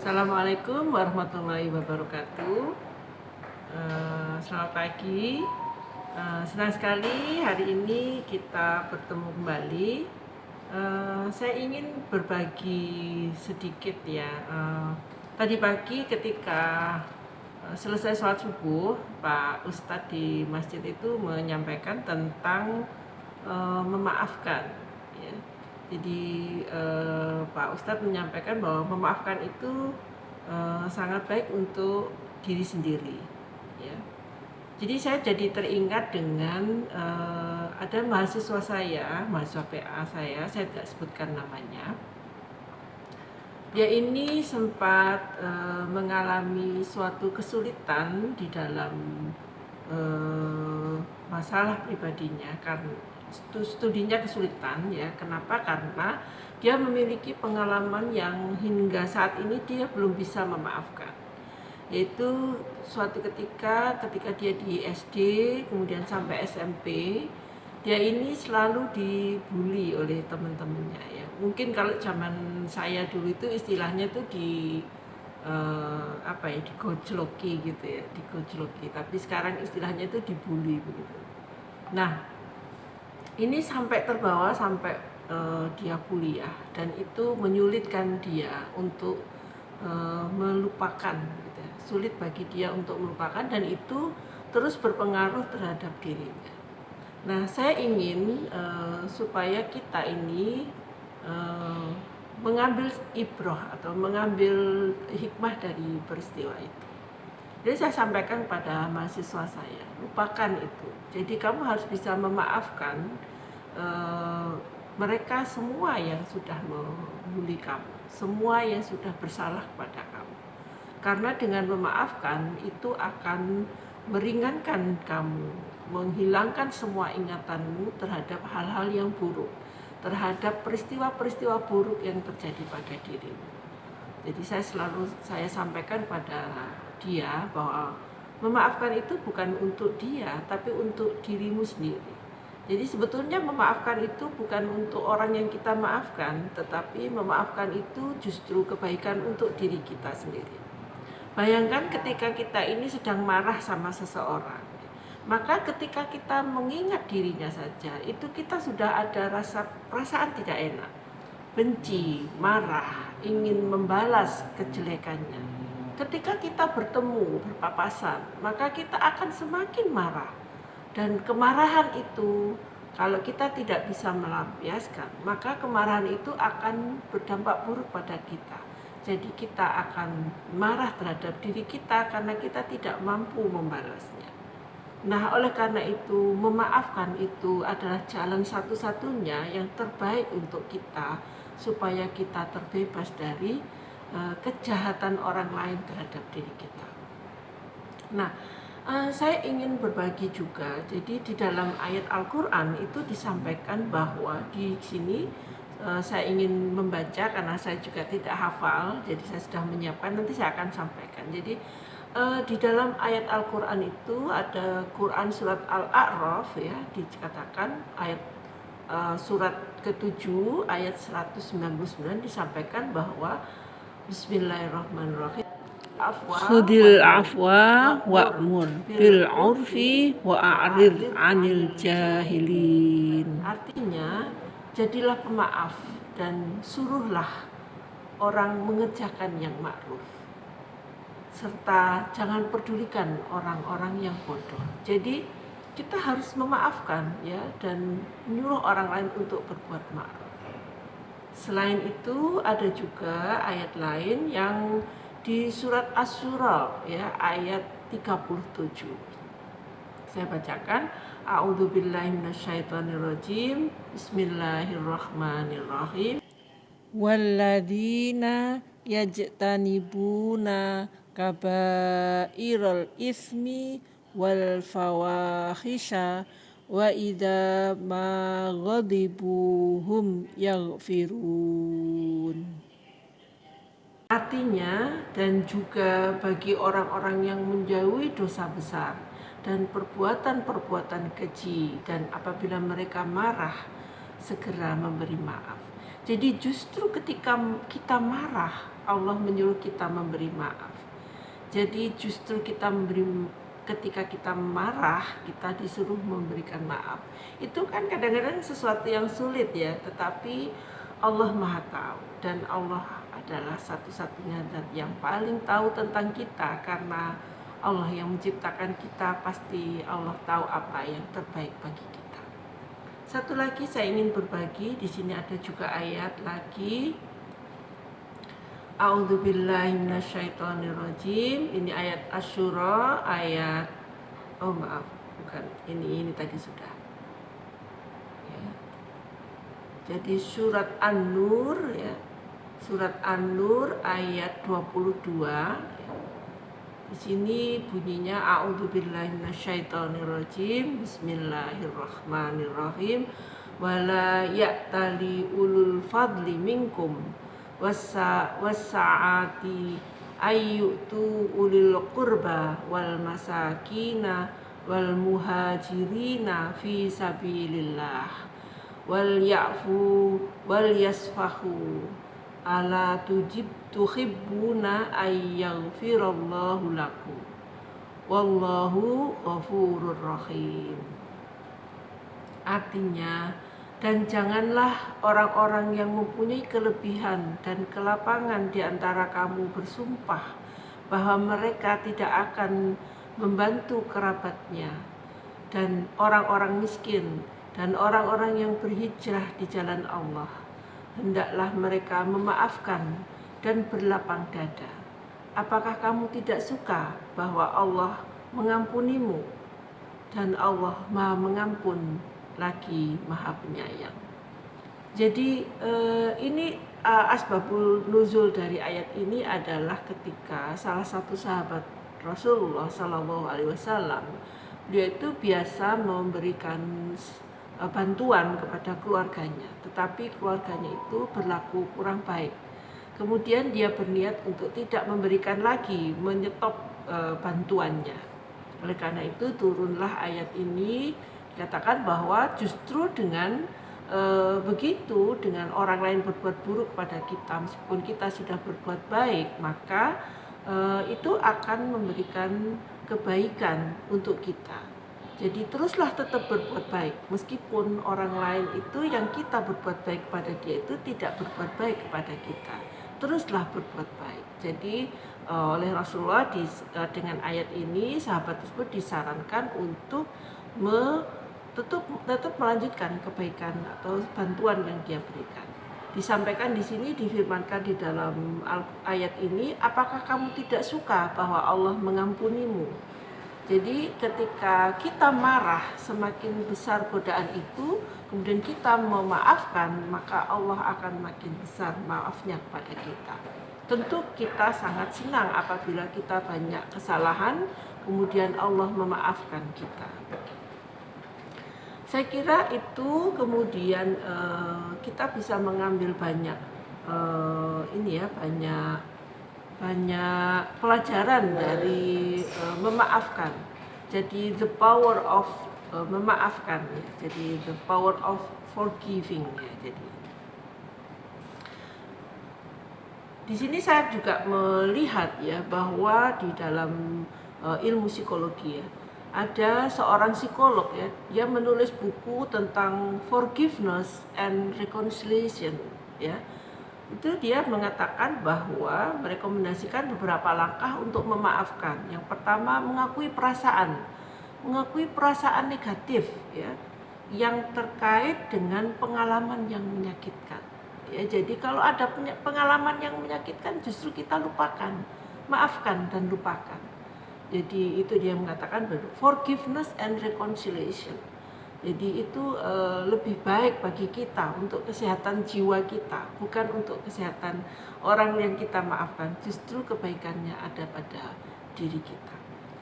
Assalamualaikum warahmatullahi wabarakatuh. Selamat pagi. Senang sekali hari ini kita bertemu kembali. Saya ingin berbagi sedikit ya. Tadi pagi ketika selesai sholat subuh, Pak Ustadz di masjid itu menyampaikan tentang memaafkan. Ya. Jadi Pak Ustadz menyampaikan bahwa memaafkan itu sangat baik untuk diri sendiri. Ya. Jadi saya jadi teringat dengan ada mahasiswa PA saya tidak sebutkan namanya. Dia ini sempat mengalami suatu kesulitan di dalam masalah pribadinya karena studinya kesulitan ya. Kenapa? Karena dia memiliki pengalaman yang hingga saat ini dia belum bisa memaafkan. Yaitu suatu ketika dia di SD kemudian sampai SMP, dia ini selalu dibully oleh teman-temannya ya. Mungkin kalau zaman saya dulu itu istilahnya tuh digojloki gitu ya, digojloki. Tapi sekarang istilahnya itu dibully begitu. Nah, ini sampai terbawa sampai dia kuliah dan itu menyulitkan dia untuk melupakan gitu ya. Sulit bagi dia untuk melupakan dan itu terus berpengaruh terhadap dirinya. Nah, saya ingin supaya kita ini mengambil ibroh atau mengambil hikmah dari peristiwa itu. Jadi saya sampaikan pada mahasiswa saya, lupakan itu. Jadi kamu harus bisa memaafkan mereka semua yang sudah membuli kamu, semua yang sudah bersalah kepada kamu. Karena dengan memaafkan itu akan meringankan kamu, menghilangkan semua ingatanmu terhadap hal-hal yang buruk, terhadap peristiwa-peristiwa buruk yang terjadi pada dirimu. Jadi saya sampaikan pada dia bahwa memaafkan itu bukan untuk dia, tapi untuk dirimu sendiri. Jadi sebetulnya memaafkan itu bukan untuk orang yang kita maafkan, tetapi memaafkan itu justru kebaikan untuk diri kita sendiri. Bayangkan ketika kita ini sedang marah sama seseorang, maka ketika kita mengingat dirinya saja, itu kita sudah ada perasaan tidak enak, benci, marah, ingin membalas kejelekannya. Ketika kita bertemu, berpapasan, maka kita akan semakin marah. Dan kemarahan itu, kalau kita tidak bisa melampiaskan, maka kemarahan itu akan berdampak buruk pada kita. Jadi kita akan marah terhadap diri kita karena kita tidak mampu membalasnya. Nah, oleh karena itu, memaafkan itu adalah jalan satu-satunya yang terbaik untuk kita supaya kita terbebas dari kejahatan orang lain terhadap diri kita. Nah, saya ingin berbagi juga. Jadi di dalam ayat Al-Quran itu disampaikan bahwa di sini saya ingin membaca karena saya juga tidak hafal, jadi saya sudah menyiapkan, nanti saya akan sampaikan. Jadi di dalam ayat Al-Quran itu ada Quran surat Al-A'raf ya, dikatakan ayat surat ke-7 ayat 199 disampaikan bahwa Bismillahirrahmanirrahim. Khudil afwa wa'mur bil urfi wa'arid anil jahilin. Artinya, jadilah pemaaf dan suruhlah orang mengerjakan yang ma'ruf, serta jangan pedulikan orang-orang yang bodoh. Jadi kita harus memaafkan ya dan menyuruh orang lain untuk berbuat ma'ruf. Selain itu ada juga ayat lain yang di surat Asy-Syura ya ayat 37. Saya bacakan, A'udzubillahi minasyaitonirrajim. Bismillahirrahmanirrahim. Walladzina yajtanibuna kabairal ismi wal fawahisha wa idza ma ghadibu hum yaghfirun. Artinya, dan juga bagi orang-orang yang menjauhi dosa besar dan perbuatan-perbuatan keji, dan apabila mereka marah segera memberi maaf. Jadi justru ketika kita marah, Allah menyuruh kita memberi maaf. Jadi justru ketika kita marah, kita disuruh memberikan maaf. Itu kan kadang-kadang sesuatu yang sulit ya, tetapi Allah Maha tahu, dan Allah adalah satu-satunya zat yang paling tahu tentang kita, karena Allah yang menciptakan kita, pasti Allah tahu apa yang terbaik bagi kita. Satu lagi saya ingin berbagi, di sini ada juga ayat lagi. A'udzubillahi minasyaitonirrajim. Ini ayat Asy-Syura ayat bukan. Ini tadi sudah. Ya. Jadi surat An-Nur ya. Surat An-Nur ayat 22 ya. Di sini bunyinya a'udzubillahi minasyaitonirrajim. Bismillahirrahmanirrahim. Wala ya'tali ulul fadli minkum wasa'ati ayyutu ulil qurba wal masakina wal muhajirina fi sabilillah wal ya'fu wal yasfahu ala tuhibbuna ayyaghfirallahu lakum wallahu ghafurur rahim. Artinya, dan janganlah orang-orang yang mempunyai kelebihan dan kelapangan di antara kamu bersumpah bahwa mereka tidak akan membantu kerabatnya dan orang-orang miskin dan orang-orang yang berhijrah di jalan Allah. Hendaklah mereka memaafkan dan berlapang dada. Apakah kamu tidak suka bahwa Allah mengampunimu dan Allah Maha Mengampun lagi Maha Penyayang. Jadi ini asbabul nuzul dari ayat ini adalah ketika salah satu sahabat Rasulullah SAW, dia itu biasa memberikan bantuan kepada keluarganya, tetapi keluarganya itu berlaku kurang baik. Kemudian dia berniat untuk tidak memberikan lagi, menyetop bantuannya. Oleh karena itu turunlah ayat ini, dikatakan bahwa justru dengan begitu, dengan orang lain berbuat buruk kepada kita, meskipun kita sudah berbuat baik, maka itu akan memberikan kebaikan untuk kita. Jadi teruslah tetap berbuat baik, meskipun orang lain itu yang kita berbuat baik kepada dia itu tidak berbuat baik kepada kita. Teruslah berbuat baik. Jadi oleh Rasulullah dengan ayat ini, sahabat tersebut disarankan untuk tetap melanjutkan kebaikan atau bantuan yang dia berikan. Disampaikan di sini, difirmankan di dalam ayat ini, apakah kamu tidak suka bahwa Allah mengampunimu? Jadi ketika kita marah, semakin besar godaan itu, kemudian kita memaafkan, maka Allah akan makin besar maafnya kepada kita. Tentu kita sangat senang apabila kita banyak kesalahan, kemudian Allah memaafkan kita. Saya kira itu kemudian kita bisa mengambil banyak banyak pelajaran dari memaafkan. Jadi the power of memaafkan ya. Jadi the power of forgiving ya. Jadi di sini saya juga melihat ya bahwa di dalam ilmu psikologi ya, ada seorang psikolog ya, dia menulis buku tentang forgiveness and reconciliation ya. Itu dia mengatakan bahwa merekomendasikan beberapa langkah untuk memaafkan. Yang pertama, mengakui perasaan negatif ya, yang terkait dengan pengalaman yang menyakitkan. Ya, jadi kalau ada pengalaman yang menyakitkan, justru kita lupakan, maafkan dan lupakan. Jadi itu dia mengatakan forgiveness and reconciliation. Jadi itu lebih baik bagi kita untuk kesehatan jiwa kita, bukan untuk kesehatan orang yang kita maafkan. Justru kebaikannya ada pada diri kita.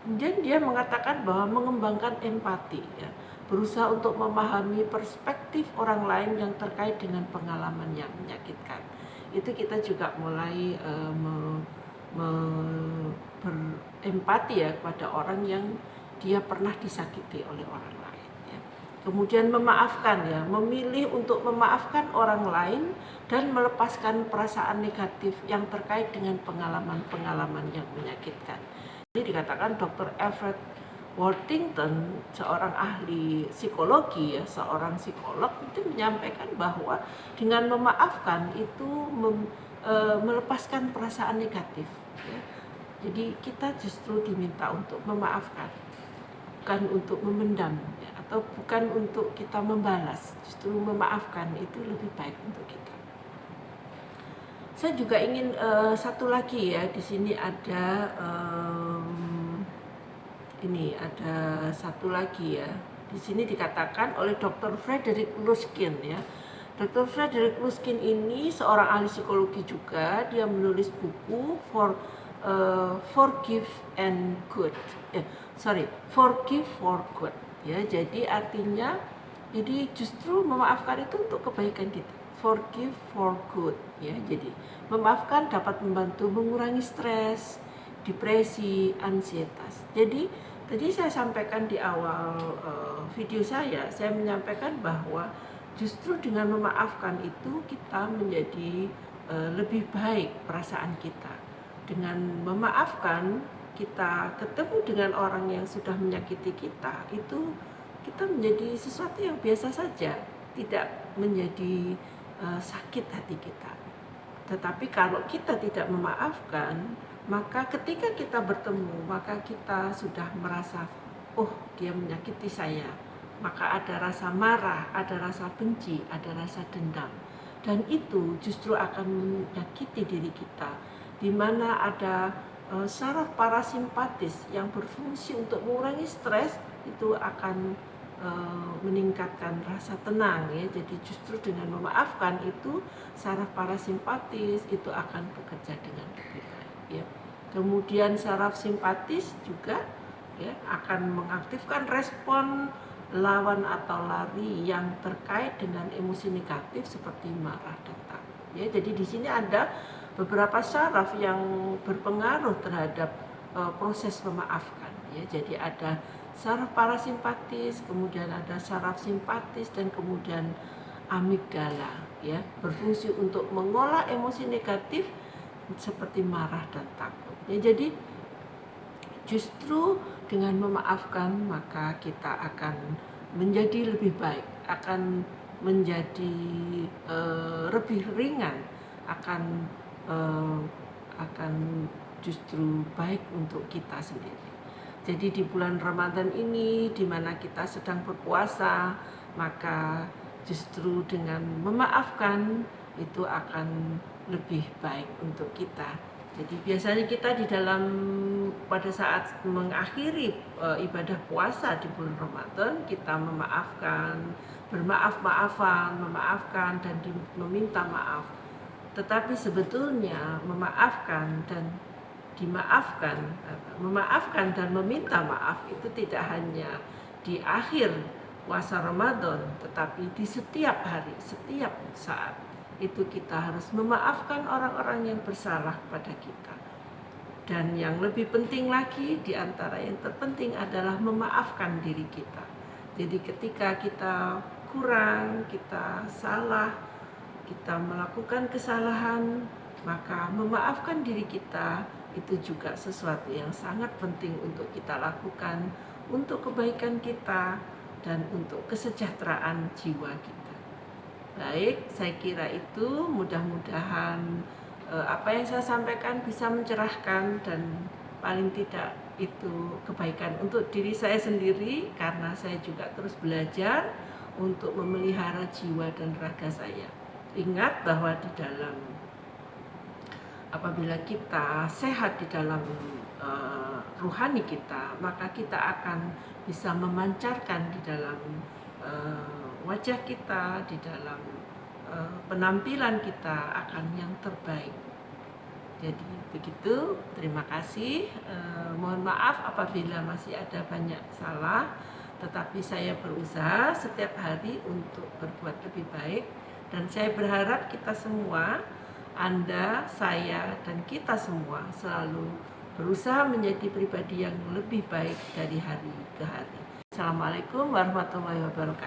Kemudian dia mengatakan bahwa mengembangkan empati, ya, berusaha untuk memahami perspektif orang lain yang terkait dengan pengalaman yang menyakitkan. Itu kita juga mulai berempati ya kepada orang yang dia pernah disakiti oleh orang lain. Ya. Kemudian memaafkan ya, memilih untuk memaafkan orang lain dan melepaskan perasaan negatif yang terkait dengan pengalaman-pengalaman yang menyakitkan. Ini dikatakan Dr. Everett Worthington, seorang ahli psikologi ya, seorang psikolog itu menyampaikan bahwa dengan memaafkan itu melepaskan perasaan negatif ya. Jadi kita justru diminta untuk memaafkan, bukan untuk memendam ya, atau bukan untuk kita membalas. Justru memaafkan itu lebih baik untuk kita. Saya juga ingin satu lagi ya, di sini ada ini ada satu lagi ya. Di sini dikatakan oleh Dr. Frederick Luskin ya. Dr. Frederick Luskin ini seorang ahli psikologi juga. Dia menulis buku Forgive and Good. Forgive for Good. Ya, jadi artinya jadi justru memaafkan itu untuk kebaikan kita. Forgive for good ya. Jadi memaafkan dapat membantu mengurangi stres, depresi, ansietas. Jadi tadi saya sampaikan di awal video saya menyampaikan bahwa justru dengan memaafkan itu kita menjadi lebih baik perasaan kita. Dengan memaafkan kita ketemu dengan orang yang sudah menyakiti kita, itu kita menjadi sesuatu yang biasa saja, tidak menjadi sakit hati kita. Tetapi kalau kita tidak memaafkan, maka ketika kita bertemu, maka kita sudah merasa, oh dia menyakiti saya. Maka ada rasa marah, ada rasa benci, ada rasa dendam. Dan itu justru akan menyakiti diri kita. Di mana ada saraf parasimpatis yang berfungsi untuk mengurangi stres, itu akan meningkatkan rasa tenang ya. Jadi justru dengan memaafkan itu saraf parasimpatis itu akan bekerja dengan lebih baik ya. Kemudian saraf simpatis juga ya akan mengaktifkan respon lawan atau lari yang terkait dengan emosi negatif seperti marah dan takut ya. Jadi di sini ada beberapa saraf yang berpengaruh terhadap proses memaafkan ya. Jadi ada saraf parasimpatis, kemudian ada saraf simpatis, dan kemudian amigdala ya, berfungsi untuk mengolah emosi negatif seperti marah dan takut ya. Jadi justru dengan memaafkan maka kita akan menjadi lebih baik, akan menjadi lebih ringan, akan justru baik untuk kita sendiri. Jadi di bulan Ramadan ini, di mana kita sedang berpuasa, maka justru dengan memaafkan itu akan lebih baik untuk kita. Jadi biasanya kita di dalam pada saat mengakhiri ibadah puasa di bulan Ramadan, kita memaafkan, bermaaf-maafan, memaafkan dan meminta maaf. Tetapi sebetulnya memaafkan dan memaafkan dan meminta maaf itu tidak hanya di akhir puasa Ramadan, tetapi di setiap hari, setiap saat itu kita harus memaafkan orang-orang yang bersalah kepada kita. Dan yang lebih penting lagi, di antara yang terpenting adalah memaafkan diri kita. Jadi ketika kita kurang, kita salah, kita melakukan kesalahan, maka memaafkan diri kita itu juga sesuatu yang sangat penting untuk kita lakukan untuk kebaikan kita dan untuk kesejahteraan jiwa kita. Baik, saya kira itu mudah-mudahan apa yang saya sampaikan bisa mencerahkan dan paling tidak itu kebaikan untuk diri saya sendiri, karena saya juga terus belajar untuk memelihara jiwa dan raga saya. Ingat bahwa di dalam apabila kita sehat di dalam ruhani kita, maka kita akan bisa memancarkan di dalam wajah kita, di dalam penampilan kita akan yang terbaik. Jadi begitu, terima kasih. Mohon maaf apabila masih ada banyak salah, tetapi saya berusaha setiap hari untuk berbuat lebih baik, dan saya berharap kita semua, Anda, saya, dan kita semua selalu berusaha menjadi pribadi yang lebih baik dari hari ke hari. Assalamualaikum warahmatullahi wabarakatuh.